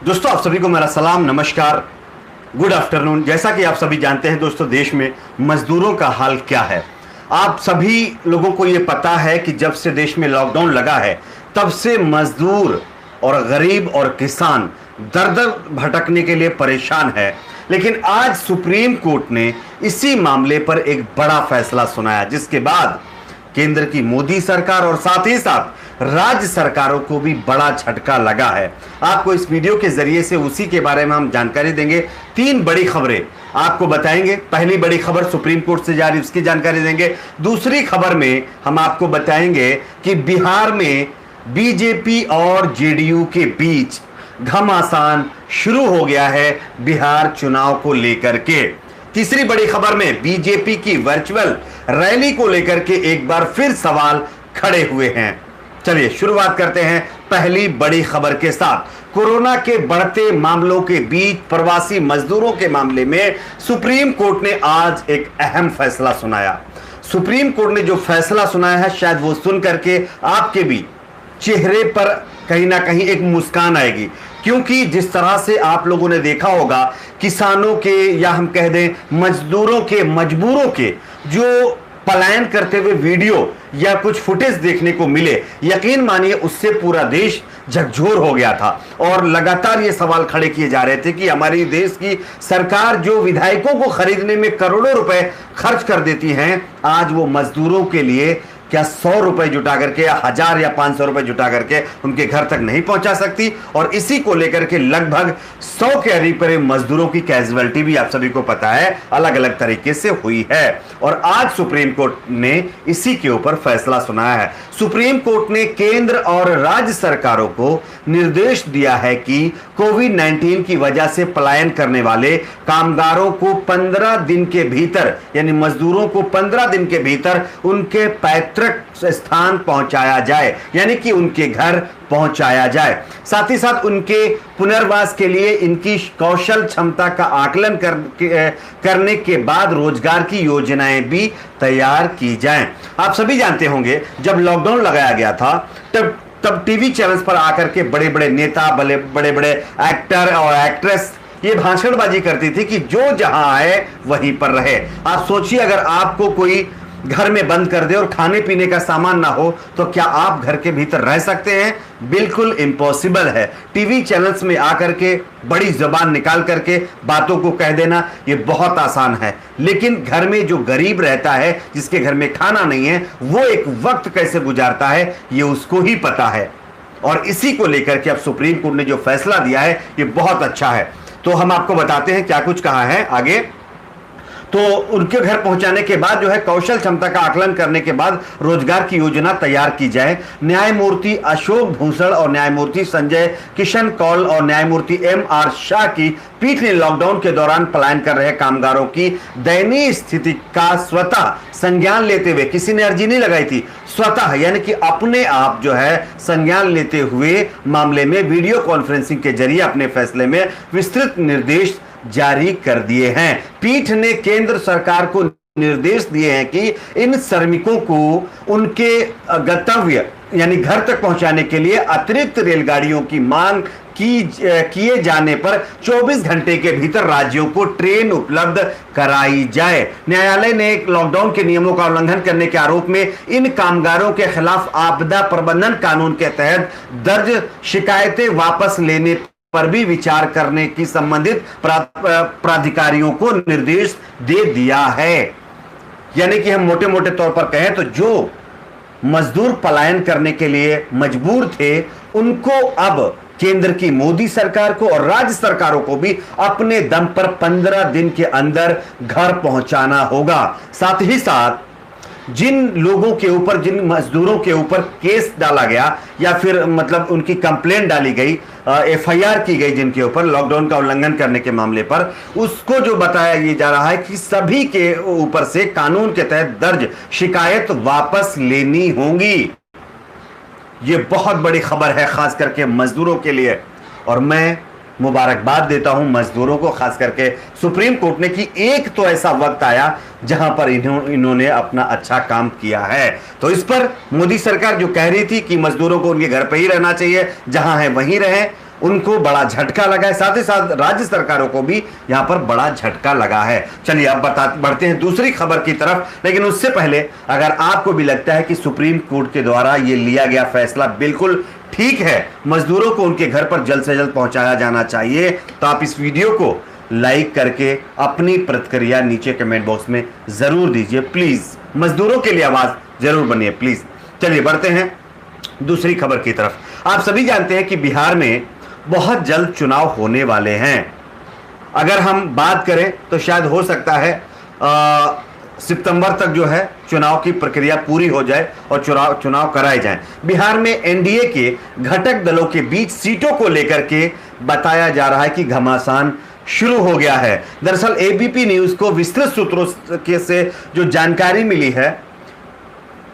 दोस्तों, आप सभी को मेरा सलाम, नमस्कार, गुड आफ्टरनून। जैसा कि आप सभी जानते हैं दोस्तों, देश में मजदूरों का हाल क्या है। आप सभी लोगों को यह पता है कि जब से देश में लॉकडाउन लगा है तब से मजदूर और गरीब और किसान दर दर भटकने के लिए परेशान है। लेकिन आज सुप्रीम कोर्ट ने इसी मामले पर एक बड़ा फैसला सुनाया, जिसके बाद केंद्र की मोदी सरकार और साथ ही साथ राज्य सरकारों को भी बड़ा झटका लगा है। आपको इस वीडियो के जरिए से उसी के बारे में हम जानकारी देंगे। 3 बड़ी खबरें आपको बताएंगे। पहली बड़ी खबर सुप्रीम कोर्ट से जारी, उसकी जानकारी देंगे। दूसरी खबर में हम आपको बताएंगे कि बिहार में बीजेपी और जेडीयू के बीच घमासान शुरू हो गया है बिहार चुनाव को लेकर के। तीसरी बड़ी खबर में बीजेपी की वर्चुअल रैली को लेकर के एक बार फिर सवाल खड़े हुए हैं। चलिए शुरुआत करते हैं पहली बड़ी खबर के साथ। कोरोना के बढ़ते मामलों के बीच प्रवासी मजदूरों के मामले में सुप्रीम कोर्ट ने आज एक अहम फैसला सुनाया। सुप्रीम कोर्ट ने जो फैसला सुनाया है, शायद वो सुन करके आपके भी चेहरे पर कहीं ना कहीं एक मुस्कान आएगी, क्योंकि जिस तरह से आप लोगों ने देखा होगा किसानों के या हम कह दें मजदूरों के, मजबूरों के जो पलायन करते हुए वीडियो या कुछ फुटेज देखने को मिले, यकीन मानिए उससे पूरा देश झकझोर हो गया था। और लगातार ये सवाल खड़े किए जा रहे थे कि हमारी देश की सरकार जो विधायकों को खरीदने में करोड़ों रुपए खर्च कर देती हैं, आज वो मजदूरों के लिए क्या 100 रुपए जुटा करके या 1000 या 500 रुपए जुटा करके उनके घर तक नहीं पहुंचा सकती। और इसी को लेकर के लगभग 100 के करीब मजदूरों की कैजुअलिटी भी आप सभी को पता है अलग अलग तरीके से हुई है। और आज सुप्रीम कोर्ट ने इसी के ऊपर फैसला सुनाया है। सुप्रीम कोर्ट ने केंद्र और राज्य सरकारों को निर्देश दिया है कि कोविड-19 की वजह से पलायन करने वाले कामगारों को 15 दिन के भीतर, यानी मजदूरों को 15 दिन के भीतर उनके पैतृक स्थान पहुंचाया जाए, यानी कि उनके घर पहुंचाया जाए। साथ ही साथ उनके पुनर्वास के लिए इनकी कौशल क्षमता का आकलन करने के बाद रोजगार की योजनाएं भी तैयार की जाएं। आप सभी जानते होंगे जब लॉकडाउन लगाया गया था तब टीवी चैनल्स पर आकर के बड़े बड़े नेता, बड़े बड़े एक्टर और एक्ट्रेस ये भाषणबाजी करती थी कि जो जहां आए वहीं पर रहे। आप सोचिए, अगर आपको कोई घर में बंद कर दे और खाने पीने का सामान ना हो तो क्या आप घर के भीतर रह सकते हैं? बिल्कुल इम्पॉसिबल है। टीवी चैनल्स में आकर के बड़ी जबान निकाल करके बातों को कह देना ये बहुत आसान है, लेकिन घर में जो गरीब रहता है, जिसके घर में खाना नहीं है, वो एक वक्त कैसे गुजारता है ये उसको ही पता है। और इसी को लेकर के अब सुप्रीम कोर्ट ने जो फैसला दिया है ये बहुत अच्छा है। तो हम आपको बताते हैं क्या कुछ कहा है आगे। तो उनके घर पहुंचाने के बाद जो है कौशल क्षमता का आकलन करने के बाद रोजगार की योजना तैयार की जाए। न्यायमूर्ति अशोक भूषण और न्यायमूर्ति संजय किशन कौल और न्यायमूर्ति एम.आर. शाह की पीठ ने लॉकडाउन के दौरान पलायन कर रहे कामगारों की दयनीय स्थिति का स्वतः संज्ञान लेते हुए, किसी ने अर्जी नहीं लगाई थी, स्वतः यानी कि अपने आप जो है संज्ञान लेते हुए मामले में वीडियो कॉन्फ्रेंसिंग के जरिए अपने फैसले में विस्तृत निर्देश जारी कर दिए हैं। पीठ ने केंद्र सरकार को निर्देश दिए हैं कि इन श्रमिकों को उनके गंतव्य यानी घर तक पहुंचाने के लिए अतिरिक्त रेलगाड़ियों की मांग किए जाने पर 24 घंटे के भीतर राज्यों को ट्रेन उपलब्ध कराई जाए। न्यायालय ने लॉकडाउन के नियमों का उल्लंघन करने के आरोप में इन कामगारों के खिलाफ आपदा प्रबंधन कानून के तहत दर्ज शिकायतें वापस लेने पर भी विचार करने की संबंधित प्राधिकारियों को निर्देश दे दिया है। यानी कि हम मोटे मोटे तौर पर कहें तो जो मजदूर पलायन करने के लिए मजबूर थे, उनको अब केंद्र की मोदी सरकार को और राज्य सरकारों को भी अपने दम पर 15 दिन के अंदर घर पहुंचाना होगा। साथ ही साथ जिन लोगों के ऊपर, जिन मजदूरों के ऊपर केस डाला गया या फिर मतलब उनकी कंप्लेंट डाली गई, एफआईआर की गई जिनके ऊपर लॉकडाउन का उल्लंघन करने के मामले पर, उसको जो बताया ये जा रहा है कि सभी के ऊपर से कानून के तहत दर्ज शिकायत वापस लेनी होगी। ये बहुत बड़ी खबर है खास करके मजदूरों के लिए, और मैं मुबारकबाद देता हूं मजदूरों को, खास करके सुप्रीम कोर्ट ने कि एक तो ऐसा वक्त आया जहां पर इन्होंने अपना अच्छा काम किया है। तो इस पर मोदी सरकार जो कह रही थी कि मजदूरों को उनके घर पे ही रहना चाहिए, जहां है वहीं रहें, उनको बड़ा झटका लगा है, साथ ही साथ राज्य सरकारों को भी यहां पर बड़ा झटका लगा है। चलिए अब बढ़ते हैं दूसरी खबर की तरफ, लेकिन उससे पहले अगर आपको भी लगता है कि सुप्रीम कोर्ट के द्वारा यह लिया गया फैसला बिल्कुल ठीक है, मजदूरों को उनके घर पर जल्द से जल्द पहुंचाया जाना चाहिए, तो आप इस वीडियो को लाइक करके अपनी प्रतिक्रिया नीचे कमेंट बॉक्स में जरूर दीजिए। प्लीज मजदूरों के लिए आवाज जरूर बनिए प्लीज। चलिए बढ़ते हैं दूसरी खबर की तरफ। आप सभी जानते हैं कि बिहार में बहुत जल्द चुनाव होने वाले हैं। अगर हम बात करें तो शायद हो सकता है सितंबर तक जो है चुनाव की प्रक्रिया पूरी हो जाए और चुनाव कराए जाएं। बिहार में एनडीए के घटक दलों के बीच सीटों को लेकर के बताया जा रहा है कि घमासान शुरू हो गया है। दरअसल एबीपी न्यूज को विस्तृत सूत्रों से जो जानकारी मिली है,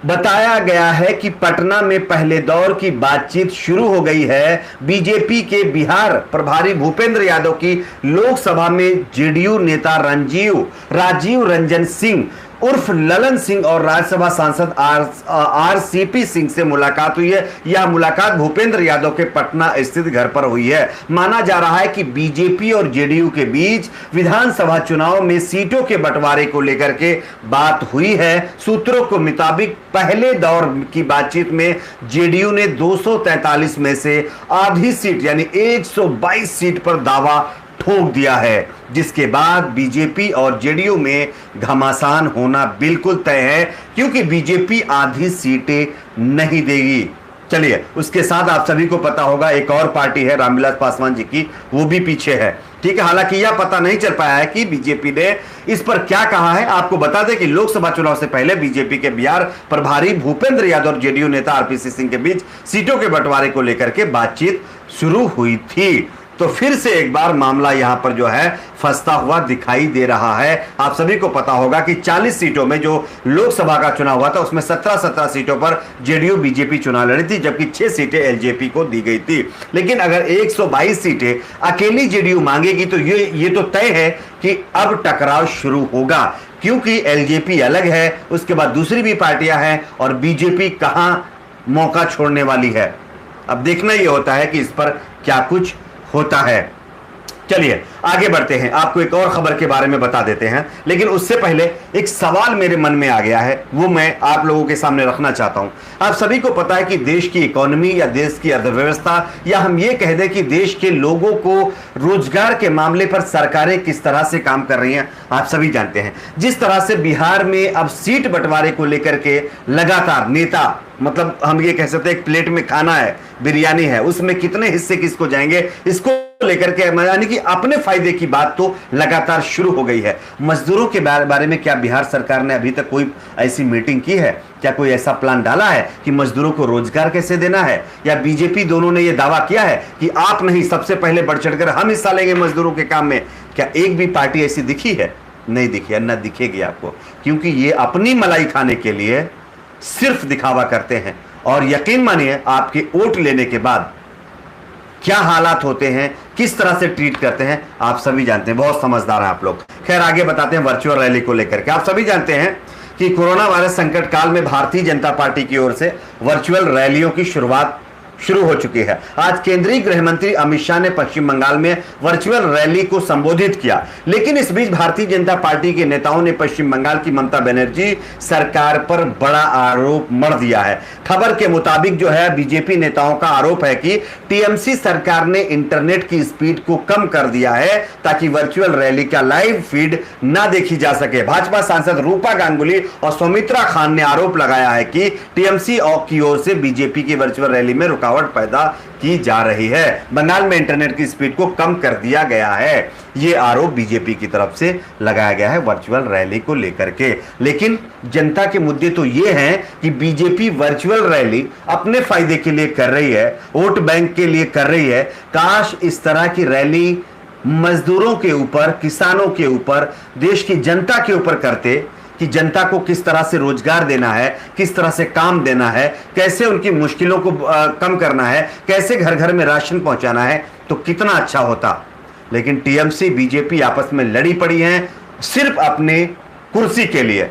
बताया गया है कि पटना में पहले दौर की बातचीत शुरू हो गई है। बीजेपी के बिहार प्रभारी भूपेंद्र यादव की लोकसभा में जेडीयू नेता राजीव रंजन सिंह उर्फ ललन सिंह और राज्यसभा सांसद आरसीपी सिंह से मुलाकात हुई है। यह मुलाकात भूपेंद्र यादव के पटना स्थित घर पर हुई है। माना जा रहा है कि बीजेपी और जेडीयू के बीच विधानसभा चुनाव में सीटों के बंटवारे को लेकर के बात हुई है। सूत्रों के मुताबिक पहले दौर की बातचीत में जेडीयू ने 243 में से आधी सीट यानी 122 सीट पर दावा ठोक दिया है, जिसके बाद बीजेपी और जेडीयू में घमासान होना बिल्कुल तय है, क्योंकि बीजेपी आधी सीटें नहीं देगी। चलिए उसके साथ आप सभी को पता होगा एक और पार्टी है रामविलास पासवान जी की, वो भी पीछे है। ठीक है, हालांकि यह पता नहीं चल पाया है कि बीजेपी ने इस पर क्या कहा है। आपको बता दें कि लोकसभा चुनाव से पहले बीजेपी के बिहार प्रभारी भूपेंद्र यादव और जेडीयू नेता आरपीसी सिंह के बीच सीटों के बंटवारे को लेकर के बातचीत शुरू हुई थी। तो फिर से एक बार मामला यहां पर जो है फंसता हुआ दिखाई दे रहा है। आप सभी को पता होगा कि 40 सीटों में जो लोकसभा का चुनाव हुआ था उसमें 17 सीटों पर जेडीयू बीजेपी चुनाव लड़ी थी, जबकि 6 सीटें एलजेपी को दी गई थी। लेकिन अगर 122 सीटें अकेली जेडीयू मांगेगी तो ये तो तय है कि अब टकराव शुरू होगा, क्योंकि एलजेपी अलग है, उसके बाद दूसरी भी पार्टियां हैं और बीजेपी कहां मौका छोड़ने वाली है। अब देखना यह होता है कि इस पर क्या कुछ होता है। चलिए आगे बढ़ते हैं, आपको एक और खबर के बारे में बता देते हैं, लेकिन उससे पहले एक सवाल मेरे मन में आ गया है, वो मैं आप लोगों के सामने रखना चाहता हूं। आप सभी को पता है कि देश की इकोनॉमी या देश की अर्थव्यवस्था या हम ये कह दें कि देश के लोगों को रोजगार के मामले पर सरकारें किस तरह से काम कर रही हैं, आप सभी जानते हैं। जिस तरह से बिहार में अब सीट बंटवारे को लेकर के लगातार नेता, मतलब हम ये कह सकते हैं एक प्लेट में खाना है, बिरयानी है, उसमें कितने हिस्से किसको जाएंगे इसको लेकर के यानी कि अपने फायदे की बात तो लगातार शुरू हो गई है। मजदूरों के बारे में क्या बिहार सरकार ने अभी तक कोई ऐसी मीटिंग की है? क्या कोई ऐसा प्लान डाला है कि मजदूरों को रोजगार कैसे देना है? या बीजेपी दोनों ने यह दावा किया है कि आप नहीं, सबसे पहले बढ़ चढ़कर हम हिस्सा लेंगे मजदूरों के काम में? क्या एक भी पार्टी ऐसी दिखी है? नहीं दिखी है, ना दिखेगी आपको, क्योंकि ये अपनी मलाई खाने के लिए सिर्फ दिखावा करते हैं। और यकीन मानिए आपके वोट लेने के बाद क्या हालात होते हैं, किस तरह से ट्रीट करते हैं, आप सभी जानते हैं। बहुत समझदार हैं आप लोग। खैर आगे बताते हैं वर्चुअल रैली को लेकर के। आप सभी जानते हैं कि कोरोना वायरस संकट काल में भारतीय जनता पार्टी की ओर से वर्चुअल रैलियों की शुरुआत शुरू हो चुकी है। आज केंद्रीय गृह मंत्री अमित शाह ने पश्चिम बंगाल में वर्चुअल रैली को संबोधित किया, लेकिन इस बीच भारतीय जनता पार्टी के नेताओं ने पश्चिम बंगाल की ममता बनर्जी सरकार पर बड़ा आरोप मढ़ दिया है। खबर के मुताबिक जो है बीजेपी नेताओं का आरोप है कि टीएमसी सरकार ने इंटरनेट की स्पीड को कम कर दिया है ताकि वर्चुअल रैली का लाइव फीड ना देखी जा सके। भाजपा सांसद रूपा गांगुली और सौमित्रा खान ने आरोप लगाया है कि टीएमसी की ओर से बीजेपी की वर्चुअल रैली में रुकावट पैदा की जा रही है। बंगाल में इंटरनेट की स्पीड को कम कर दिया गया है, यह आरोप बीजेपी की तरफ से लगाया गया है वर्चुअल रैली को लेकर के। लेकिन जनता के मुद्दे तो यह हैं कि बीजेपी वर्चुअल रैली अपने फायदे के लिए कर रही है, वोट बैंक के लिए कर रही है। काश इस तरह की रैली मजदूरों के ऊपर, किसानों के ऊपर, देश की जनता के ऊपर करते कि जनता को किस तरह से रोजगार देना है, किस तरह से काम देना है, कैसे उनकी मुश्किलों को कम करना है, कैसे घर घर में राशन पहुंचाना है, तो कितना अच्छा होता। लेकिन टीएमसी बीजेपी आपस में लड़ी पड़ी हैं सिर्फ अपने कुर्सी के लिए।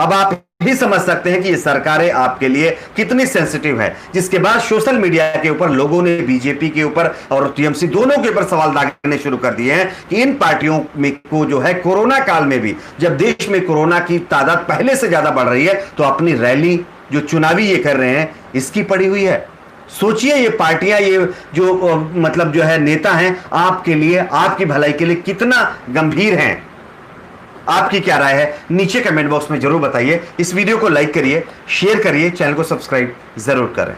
अब आप ही समझ सकते हैं कि ये सरकारें आपके लिए कितनी सेंसिटिव है, जिसके बाद सोशल मीडिया के ऊपर लोगों ने बीजेपी के ऊपर और टीएमसी दोनों के ऊपर सवाल दागने शुरू कर दिए हैं कि इन पार्टियों में को जो है कोरोना काल में भी, जब देश में कोरोना की तादाद पहले से ज्यादा बढ़ रही है, तो अपनी रैली जो चुनावी ये कर रहे हैं इसकी पड़ी हुई है। सोचिए ये पार्टियां, ये जो मतलब जो है नेता हैं, आपके लिए, आपकी भलाई के लिए कितना गंभीर हैं। आपकी क्या राय है नीचे कमेंट बॉक्स में जरूर बताइए। इस वीडियो को लाइक करिए, शेयर करिए, चैनल को सब्सक्राइब जरूर करें।